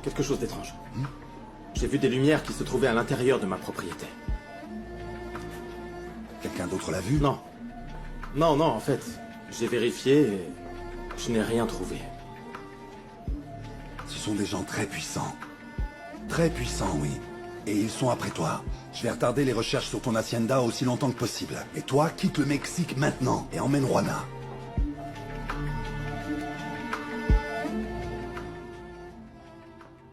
quelque chose d'étrange. J'ai vu des lumières qui se trouvaient à l'intérieur de ma propriété. Quelqu'un d'autre l'a vu? Non. Non, en fait, j'ai vérifié et je n'ai rien trouvé. Ce sont des gens très puissants. Très puissants, oui. Et ils sont après toi. Je vais retarder les recherches sur ton hacienda aussi longtemps que possible. Et toi, quitte le Mexique maintenant et emmène Juana.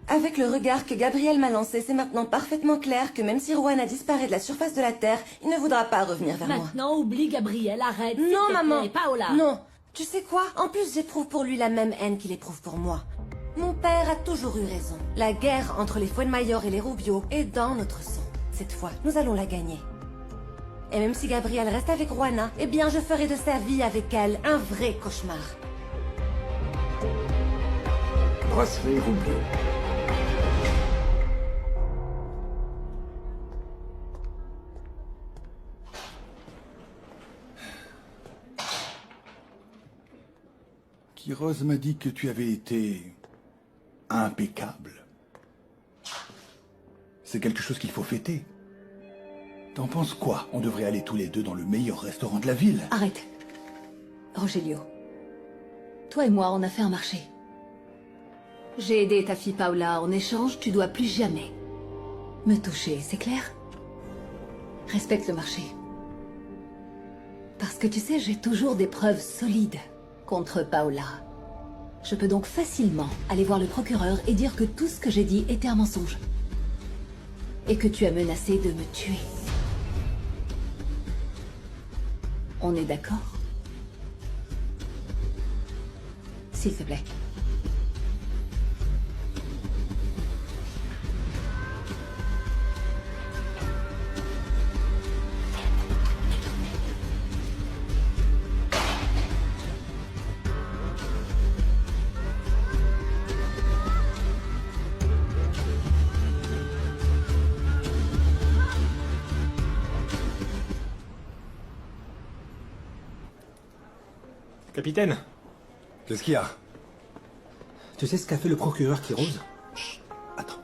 Avec le regard que Gabriel m'a lancé, c'est maintenant parfaitement clair que même si Juana disparaît de la surface de la Terre, il ne voudra pas revenir vers moi. Maintenant, oublie Gabriel, arrête. s'il Non, te maman. plaît, Paola. Non. Tu sais quoi? En plus, j'éprouve pour lui la même haine qu'il éprouve pour moi. Mon père a toujours eu raison. La guerre entre les Fuenmayor et les Rubio est dans notre sang. Cette fois, nous allons la gagner. Et même si Gabriel reste avec Juana, eh bien, je ferai de sa vie avec elle un vrai cauchemar. Bracelet Rubio. Quiroz m'a dit que tu avais été impeccable. C'est quelque chose qu'il faut fêter. T'en penses quoi? On devrait aller tous les deux dans le meilleur restaurant de la ville. Arrête. Rogelio. Toi et moi, on a fait un marché. J'ai aidé ta fille Paola. En échange, tu dois plus jamais me toucher, c'est clair? Respecte le marché. Parce que tu sais, j'ai toujours des preuves solides contre Paola. Je peux donc facilement aller voir le procureur et dire que tout ce que j'ai dit était un mensonge. Et que tu as menacé de me tuer. On est d'accord? S'il te plaît. Capitaine, Qu'est-ce qu'il y a? Tu sais ce qu'a fait le procureur Quiroz? Attends.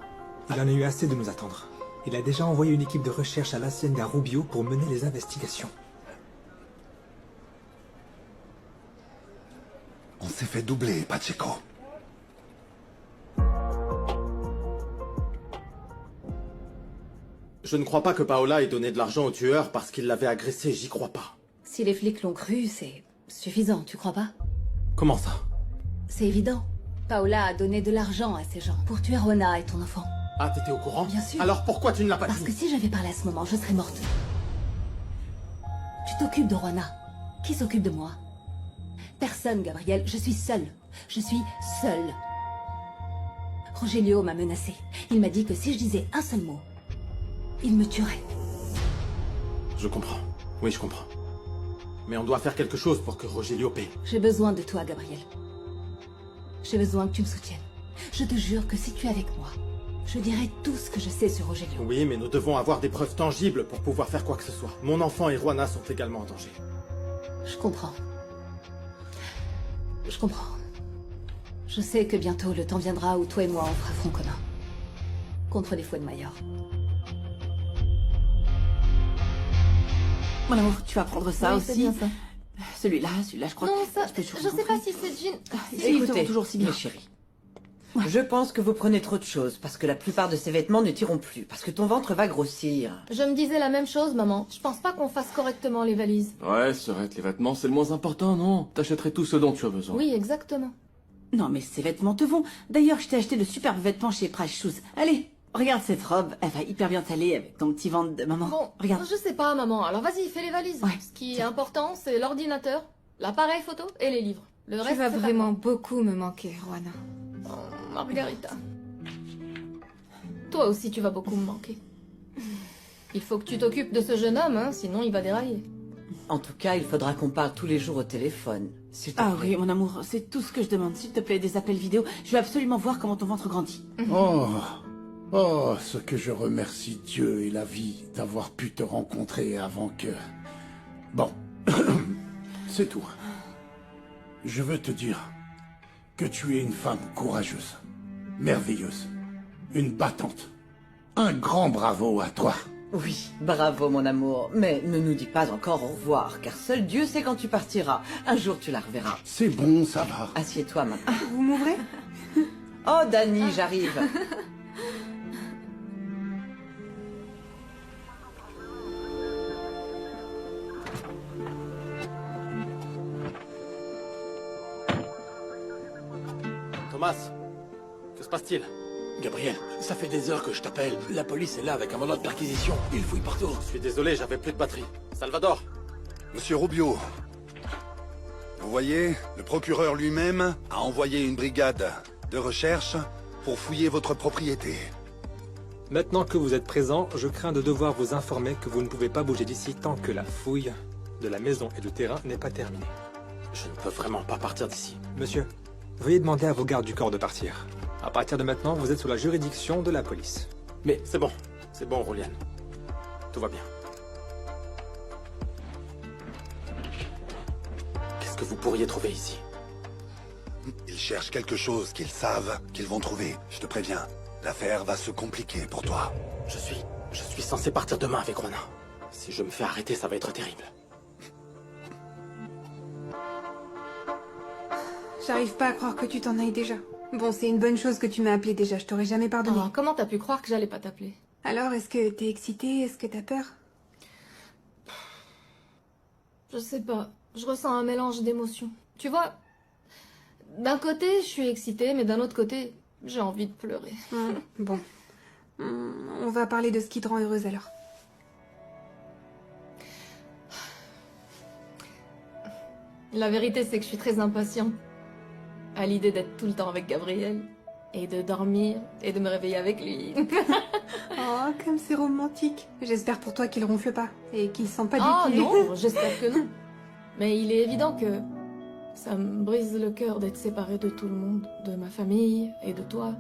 Il en a eu assez de nous attendre. Il a déjà envoyé une équipe de recherche à l'Hacienda Rubio pour mener les investigations. On s'est fait doubler, Pacheco. je ne crois pas que Paola ait donné de l'argent au tueur parce qu'il l'avait agressé, j'y crois pas. Si les flics l'ont cru, c'est suffisant, tu crois pas? Comment ça? C'est évident. Paola a donné de l'argent à ces gens pour tuer Rona et ton enfant. Ah, t'étais au courant? Bien sûr. Alors pourquoi tu ne l'as pas Parce dit? que si j'avais parlé à ce moment, je serais morte. Tu t'occupes de Rona. Qui s'occupe de moi? Personne, Gabriel. Je suis seule. Je suis seule. Rogelio m'a menacée. Il m'a dit que si je disais un seul mot, il me tuerait. Je comprends. Oui, je comprends. Mais on doit faire quelque chose pour que Rogelio paie. J'ai besoin de toi, Gabriel. J'ai besoin que tu me soutiennes. Je te jure que si tu es avec moi, je dirai tout ce que je sais sur Rogelio. Oui, mais nous devons avoir des preuves tangibles pour pouvoir faire quoi que ce soit. Mon enfant et Juana sont également en danger. Je comprends. Je comprends. Je sais que bientôt le temps viendra où toi et moi on fera front commun. Contre les Fuenmayor. Mon amour, tu vas prendre ça Oui, c'est aussi. bien ça. Celui-là, je crois Non, que... ça, je peux toujours je sais rentrer. pas si c'est jean. Ils te vont Écoutez, toujours si bien. mes chérie. Je pense que vous prenez trop de choses, parce que la plupart de ces vêtements ne tireront plus, parce que ton ventre va grossir. je me disais la même chose, maman. Je pense pas qu'on fasse correctement les valises. Ouais, Serette, les vêtements, c'est le moins important, non? T'achèterais tout ce dont tu as besoin. Oui, exactement. Non, mais ces vêtements te vont. D'ailleurs, je t'ai acheté de superbes vêtements chez Price Shoes. Allez, regarde cette robe, elle va hyper bien t'aller avec ton petit ventre de maman. Bon, regarde. je sais pas, maman. Alors vas-y, fais les valises. Ouais. Ce qui est important, c'est l'ordinateur, l'appareil photo et les livres. Le Tu reste, vas c'est pas vraiment grave. beaucoup me manquer, Juana. Oh, Margarita. Toi aussi, tu vas beaucoup me manquer. Il faut que tu t'occupes de ce jeune homme, hein, sinon il va dérailler. En tout cas, il faudra qu'on parle tous les jours au téléphone. S'il te Ah plaît. oui, mon amour, c'est tout ce que je demande. S'il te plaît, des appels vidéo. Je veux absolument voir comment ton ventre grandit. Oh, oh, ce que je remercie Dieu et la vie d'avoir pu te rencontrer avant que... Bon, c'est tout. Je veux te dire que tu es une femme courageuse, merveilleuse. une battante. Un grand bravo à toi. Oui, bravo mon amour, mais ne nous dis pas encore au revoir, car seul Dieu sait quand tu partiras. Un jour tu la reverras. C'est bon, ça va. Assieds-toi maintenant. Vous m'ouvrez? Oh Dani, j'arrive. Thomas, que se passe-t-il? Gabriel, ça fait des heures que je t'appelle. La police est là avec un mandat de perquisition. Ils fouillent partout. Je suis désolé, j'avais plus de batterie. Salvador! Monsieur Rubio, vous voyez, le procureur lui-même a envoyé une brigade de recherche pour fouiller votre propriété. Maintenant que vous êtes présent, je crains de devoir vous informer que vous ne pouvez pas bouger d'ici tant que la fouille de la maison et du terrain n'est pas terminée. Je ne peux vraiment pas partir d'ici. Monsieur, veuillez demander à vos gardes du corps de partir. À partir de maintenant, vous êtes sous la juridiction de la police. Mais c'est bon, Roliane. Tout va bien. Qu'est-ce que vous pourriez trouver ici? Ils cherchent quelque chose qu'ils savent qu'ils vont trouver. Je te préviens, l'affaire va se compliquer pour toi. Je suis censé partir demain avec Juana. Si je me fais arrêter, ça va être terrible. J'arrive pas à croire que tu t'en ailles déjà. Bon, c'est une bonne chose que tu m'as appelé déjà, je t'aurais jamais pardonné. Oh, comment t'as pu croire que j'allais pas t'appeler? Alors, est-ce que t'es excitée? Est-ce que t'as peur? Je sais pas, je ressens un mélange d'émotions. Tu vois, d'un côté, je suis excitée, mais d'un autre côté, j'ai envie de pleurer. Bon. On va parler de ce qui te rend heureuse alors. La vérité, c'est que je suis très impatiente à l'idée d'être tout le temps avec Gabriel, et de dormir, et de me réveiller avec lui. Oh, comme c'est romantique. J'espère pour toi qu'il ronfle pas, et qu'il sent pas du pied. Non, j'espère que non. Mais il est évident que ça me brise le cœur d'être séparée de tout le monde, de ma famille et de toi.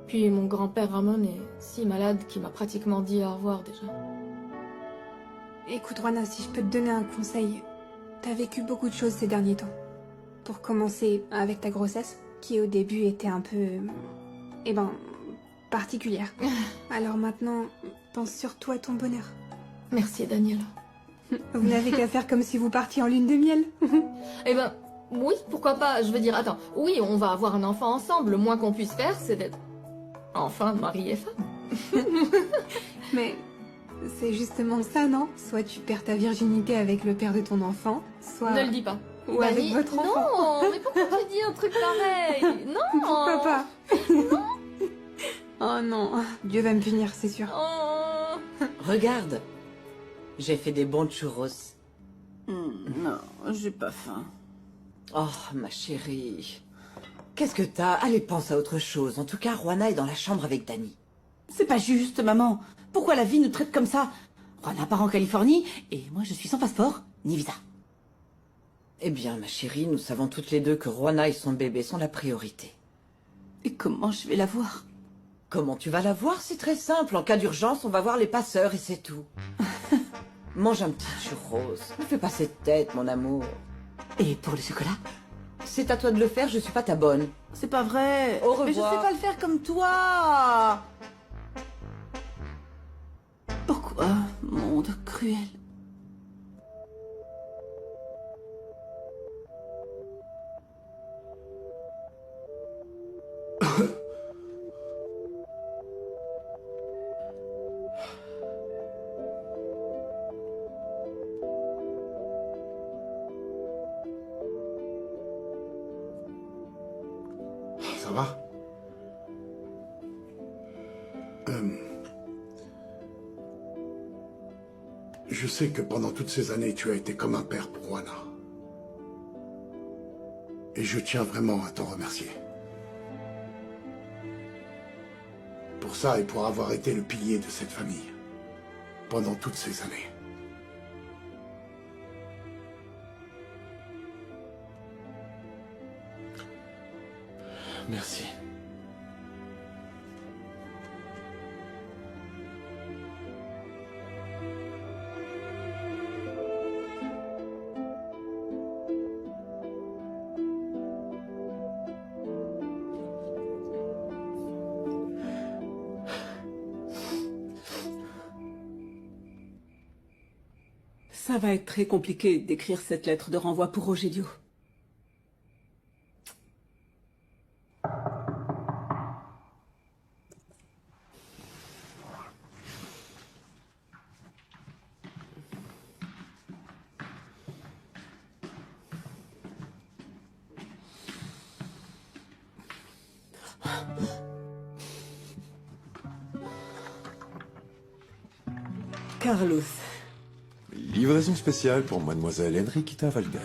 Puis mon grand-père Ramon est si malade qu'il m'a pratiquement dit au revoir déjà. Écoute, Juana, si je peux te donner un conseil, t'as vécu beaucoup de choses ces derniers temps. Pour commencer, avec ta grossesse, qui au début était un peu... particulière. Alors maintenant, pense surtout à ton bonheur. Merci, Daniela. Vous n'avez qu'à faire comme si vous partiez en lune de miel. Eh ben, oui, pourquoi pas. Je veux dire, attends, oui, on va avoir un enfant ensemble. Le moins qu'on puisse faire, c'est d'être enfin mari et femme. Mais c'est justement ça, non? Soit tu perds ta virginité avec le père de ton enfant, soit... Ne le dis pas. Ou avec votre enfant. Non, mais pourquoi tu dis un truc pareil? Non. Pourquoi pas? Oh non, Dieu va me punir, c'est sûr. Oh. Regarde, j'ai fait des bons churros. Non, j'ai pas faim. Oh, ma chérie. Qu'est-ce que t'as? Allez, pense à autre chose. En tout cas, Juana est dans la chambre avec Dani. C'est pas juste, maman. Pourquoi la vie nous traite comme ça? Juana part en Californie, et moi je suis sans passeport, ni visa. Eh bien, ma chérie, nous savons toutes les deux que Juana et son bébé sont la priorité. Et comment je vais la voir? Comment tu vas la voir? C'est très simple. En cas d'urgence, on va voir les passeurs et c'est tout. Mange un petit churros. Ne fais pas cette tête, mon amour. Et pour le chocolat? C'est à toi de le faire, je suis pas ta bonne. C'est pas vrai. Au revoir. Mais je sais pas le faire comme toi. Pourquoi, monde cruel? Ça va? Je sais que pendant toutes ces années, tu as été comme un père pour Juana. Et je tiens vraiment à t'en remercier. Pour ça et pour avoir été le pilier de cette famille. Pendant toutes ces années. Merci. Ça va être très compliqué d'écrire cette lettre de renvoi pour Rogelio. Carlos. Livraison spéciale pour mademoiselle Enriquita Valdez.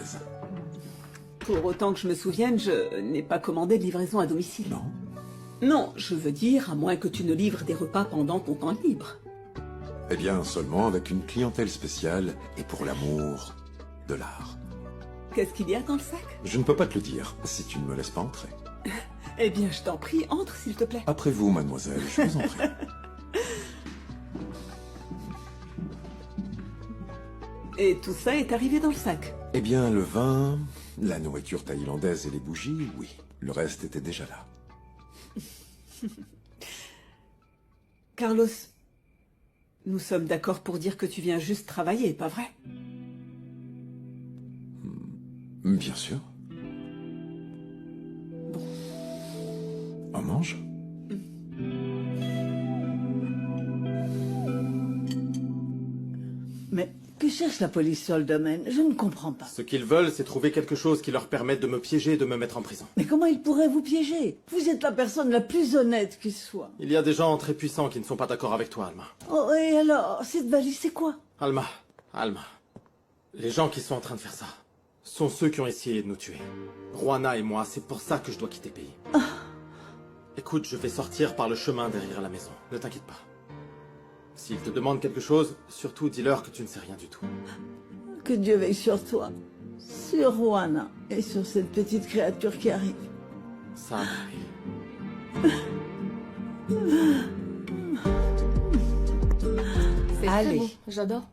Pour autant que je me souvienne, je n'ai pas commandé de livraison à domicile. Non. Non, je veux dire, à moins que tu ne livres des repas pendant ton temps libre. Eh bien, seulement avec une clientèle spéciale et pour l'amour de l'art. Qu'est-ce qu'il y a dans le sac? Je ne peux pas te le dire si tu ne me laisses pas entrer. Eh bien, je t'en prie, entre s'il te plaît. Après vous, mademoiselle, je vous en prie. Et tout ça est arrivé dans le sac? Eh bien, le vin, la nourriture thaïlandaise et les bougies, oui. Le reste était déjà là. Carlos, nous sommes d'accord pour dire que tu viens juste travailler, pas vrai? Bien sûr. Bon. On mange? Mais que cherche la police sur le domaine? Je ne comprends pas. Ce qu'ils veulent, c'est trouver quelque chose qui leur permette de me piéger et de me mettre en prison. Mais comment ils pourraient vous piéger? Vous êtes la personne la plus honnête qui soit. Il y a des gens très puissants qui ne sont pas d'accord avec toi, Alma. Oh, et alors, cette valise, c'est quoi? Alma, les gens qui sont en train de faire ça sont ceux qui ont essayé de nous tuer. Juana et moi, c'est pour ça que je dois quitter le pays. Écoute, je vais sortir par le chemin derrière la maison. Ne t'inquiète pas. S'ils te demandent quelque chose, surtout dis-leur que tu ne sais rien du tout. Que Dieu veille sur toi, sur Juana et sur cette petite créature qui arrive. Ça C'est Allez. très bon, j'adore.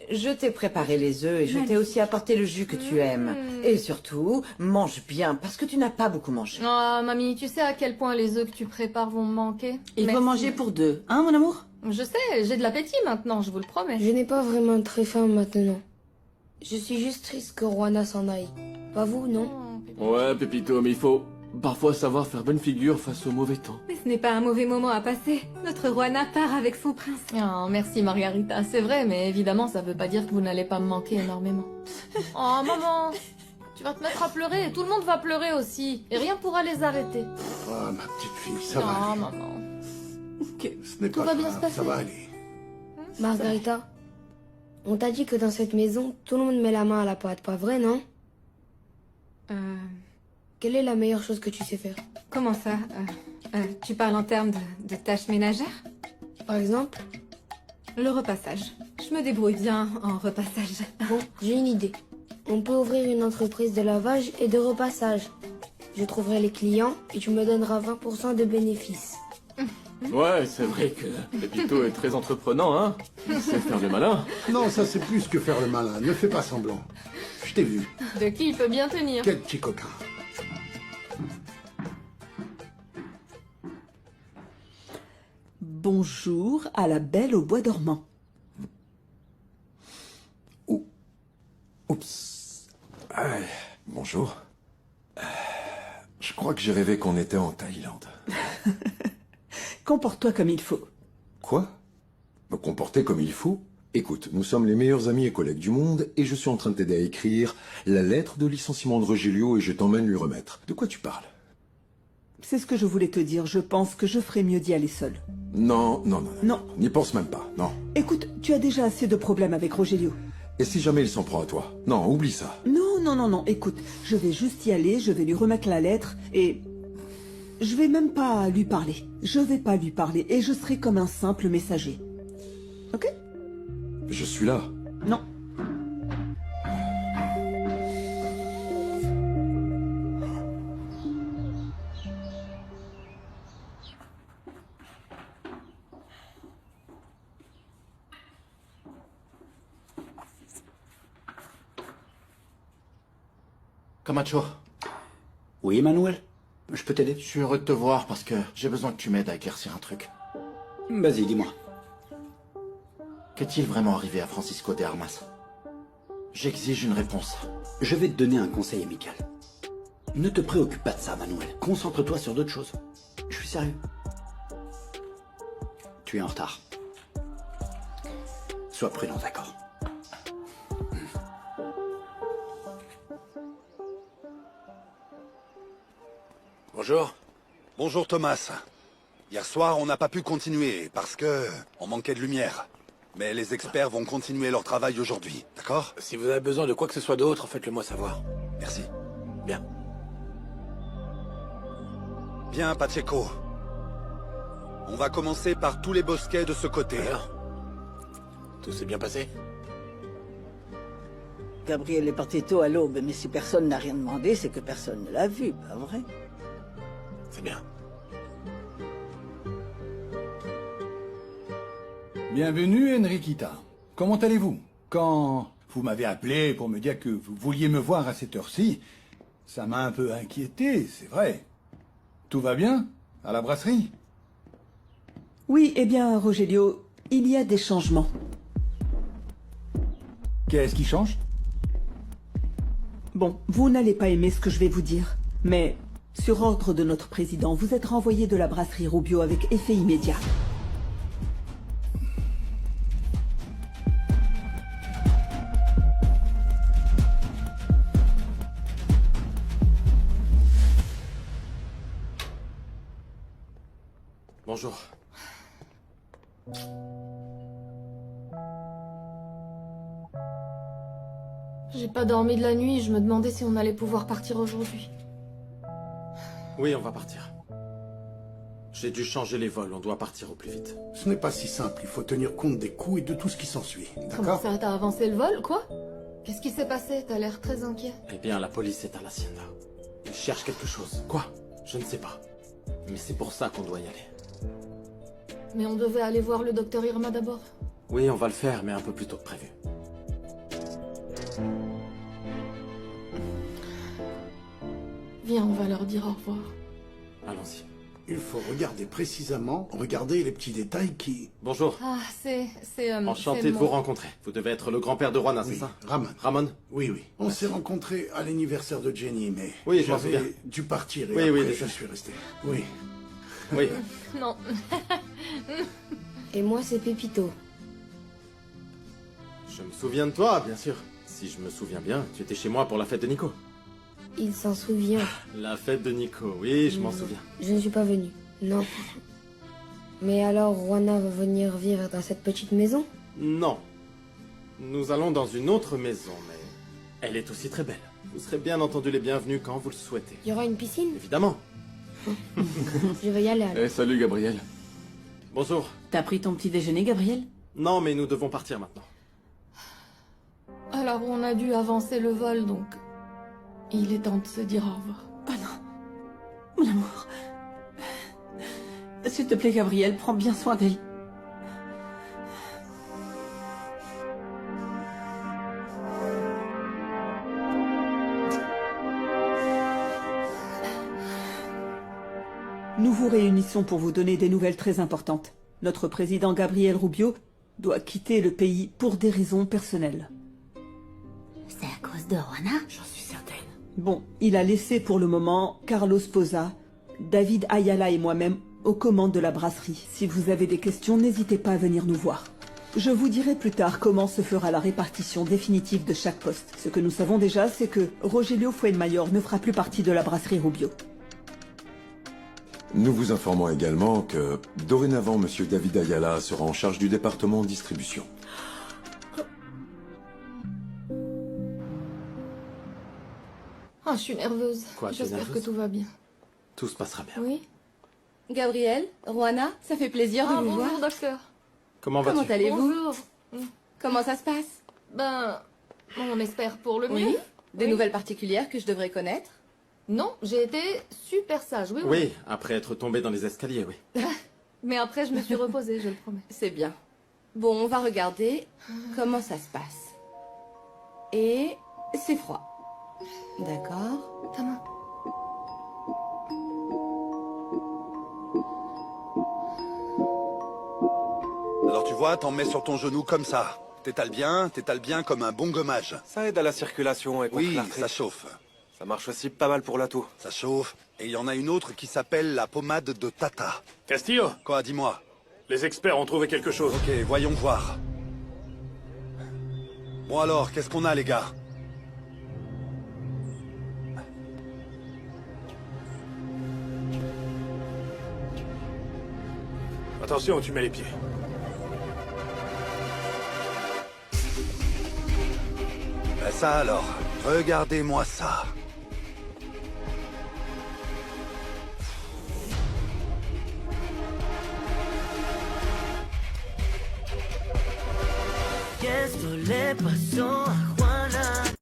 Je t'ai préparé les œufs et je t'ai aussi apporté le jus que tu aimes. Et surtout, mange bien parce que tu n'as pas beaucoup mangé. Ah, mamie, tu sais à quel point les œufs que tu prépares vont me manquer? Il faut manger pour deux, hein, mon amour? Je sais, j'ai de l'appétit maintenant, je vous le promets. Je n'ai pas vraiment très faim maintenant. Je suis juste triste que Juana s'en aille. Pas vous, non? Ouais, Pépito, mais il faut parfois savoir faire bonne figure face au mauvais temps. Mais ce n'est pas un mauvais moment à passer. Notre Juana part avec son prince. Oh, merci Margarita, c'est vrai, mais évidemment ça veut pas dire que vous n'allez pas me manquer énormément. Oh maman, tu vas te mettre à pleurer, tout le monde va pleurer aussi, et rien pourra les arrêter. Oh, ma petite fille, ça va Oh aller. maman. Ce n'est Tout pas va bien grave, se passer. ça va aller. Margarita, on t'a dit que dans cette maison, tout le monde met la main à la pâte, pas vrai, non? Quelle est la meilleure chose que tu sais faire? Comment ça tu parles en termes de tâches ménagères? Par exemple? Le repassage. Je me débrouille bien en repassage. Bon, j'ai une idée. On peut ouvrir une entreprise de lavage et de repassage. Je trouverai les clients et tu me donneras 20% de bénéfices. Ouais, c'est vrai que Pépito est très entreprenant, hein. Il sait faire le malin. Non, ça c'est plus que faire le malin. Ne fais pas semblant. Je t'ai vu. De qui il peut bien tenir? Quel petit coquin. Bonjour à la belle au bois dormant. Oups. Bonjour. Je crois que j'ai rêvé qu'on était en Thaïlande. Comporte-toi comme il faut. Quoi? Me comporter comme il faut? Écoute, nous sommes les meilleurs amis et collègues du monde et je suis en train de t'aider à écrire la lettre de licenciement de Rogelio et je t'emmène lui remettre. De quoi tu parles? C'est ce que je voulais te dire. Je pense que je ferais mieux d'y aller seule. Non. Non. N'y pense même pas, non. Écoute, tu as déjà assez de problèmes avec Rogelio. Et si jamais il s'en prend à toi? Non, oublie ça. Non. Écoute, je vais juste y aller, je vais lui remettre la lettre et... Je vais même pas lui parler. Je vais pas lui parler et je serai comme un simple messager. Ok? Je suis là. Non. Camacho. Oui, Manuel? Je peux t'aider? Je suis heureux de te voir parce que j'ai besoin que tu m'aides à éclaircir un truc. Vas-y, dis-moi. Qu'est-il vraiment arrivé à Francisco de Armas? J'exige une réponse. Je vais te donner un conseil amical. Ne te préoccupe pas de ça, Manuel. Concentre-toi sur d'autres choses. Je suis sérieux. Tu es en retard. Sois prudent, d'accord? Bonjour. Bonjour Thomas. Hier soir, on n'a pas pu continuer parce que on manquait de lumière. Mais les experts vont continuer leur travail aujourd'hui, d'accord? Si vous avez besoin de quoi que ce soit d'autre, faites-le moi savoir. Merci. Bien. Bien, Pacheco. On va commencer par tous les bosquets de ce côté. Alors, tout s'est bien passé? Gabriel est parti tôt à l'aube, mais si personne n'a rien demandé, c'est que personne ne l'a vu, pas vrai? C'est bien. Bienvenue, Enriquita. Comment allez-vous? Quand vous m'avez appelé pour me dire que vous vouliez me voir à cette heure-ci, ça m'a un peu inquiété, c'est vrai. Tout va bien? À la brasserie? Oui, eh bien, Rogelio, il y a des changements. Qu'est-ce qui change? Bon, vous n'allez pas aimer ce que je vais vous dire, mais sur ordre de notre président, vous êtes renvoyé de la brasserie Rubio avec effet immédiat. Bonjour. J'ai pas dormi de la nuit, je me demandais si on allait pouvoir partir aujourd'hui. Oui, on va partir. J'ai dû changer les vols, on doit partir au plus vite. Ce n'est pas si simple, il faut tenir compte des coûts et de tout ce qui s'ensuit, Comment ça, t'as avancé le vol, quoi? Qu'est-ce qui s'est passé? T'as l'air très inquiet. Eh bien, la police est à l'hacienda. Ils cherchent quelque chose. Quoi? Je ne sais pas. Mais c'est pour ça qu'on doit y aller. Mais on devait aller voir le docteur Irma d'abord. Oui, on va le faire, mais un peu plus tôt que prévu. Viens, on va leur dire au revoir. Allons-y. Il faut regarder précisément, regarder les petits détails qui... Bonjour. Ah, c'est Enchanté de vous rencontrer. Vous devez être le grand-père de Juana, c'est Oui, ça? Ramon. Ramon? Oui, oui. On s'est rencontrés à l'anniversaire de Jenny, mais Oui, je m'en souviens. j'avais dû partir et Oui, après oui, je suis resté. Oui. Oui. Non. Et moi, c'est Pépito. Je me souviens de toi, bien sûr. Si je me souviens bien, tu étais chez moi pour la fête de Nico. Il s'en souvient. La fête de Nico, oui, je m'en souviens. Je ne suis pas venue. Non. Mais alors, Juana va venir vivre dans cette petite maison? Non. Nous allons dans une autre maison, mais elle est aussi très belle. Vous serez bien entendu les bienvenus quand vous le souhaitez. Il y aura une piscine? Évidemment. Je vais y aller alors. Eh, salut Gabriel. Bonjour. T'as pris ton petit déjeuner, Gabriel? Non, mais nous devons partir maintenant. Alors, on a dû avancer le vol, donc... Il est temps de se dire au revoir. Oh non. Mon amour. S'il te plaît, Gabriel, prends bien soin d'elle. Nous vous réunissons pour vous donner des nouvelles très importantes. Notre président Gabriel Rubio doit quitter le pays pour des raisons personnelles. C'est à cause de Juana? J'en suis certaine. Bon, il a laissé pour le moment Carlos Poza, David Ayala et moi-même aux commandes de la brasserie. Si vous avez des questions, n'hésitez pas à venir nous voir. Je vous dirai plus tard comment se fera la répartition définitive de chaque poste. Ce que nous savons déjà, c'est que Rogelio Fuenmayor ne fera plus partie de la brasserie Rubio. Nous vous informons également que, dorénavant, Monsieur David Ayala sera en charge du département distribution. Ah, je suis nerveuse. Quoi, tu es J'espère que nerveuse tout va bien. Tout se passera bien. Oui? Gabriel, Juana, ça fait plaisir de Ah, vous voir. bonjour, docteur. Comment Comment vas-tu? allez-vous? Bonjour. Comment ça se passe? Ben, on espère pour le mieux. Oui? Des Oui. nouvelles particulières que je devrais connaître? Non, j'ai été super sage, oui, oui. Oui, après être tombé dans les escaliers, oui. Mais après, je me suis reposée, je le promets. C'est bien. Bon, on va regarder comment ça se passe. Et c'est froid. D'accord. Ta main. Alors tu vois, t'en mets sur ton genou comme ça. T'étales bien comme un bon gommage. Ça aide à la circulation et contre Oui, l'arthrite. ça chauffe. Ça marche aussi pas mal pour la toux. Ça chauffe. Et il y en a une autre qui s'appelle la pommade de Tata. Castillo, Quoi, dis-moi. les experts ont trouvé quelque chose. Ok, voyons voir. Bon alors, qu'est-ce qu'on a, les gars? Attention où tu mets les pieds. Ben ça alors, regardez-moi ça. Que esto le pasó a Juana.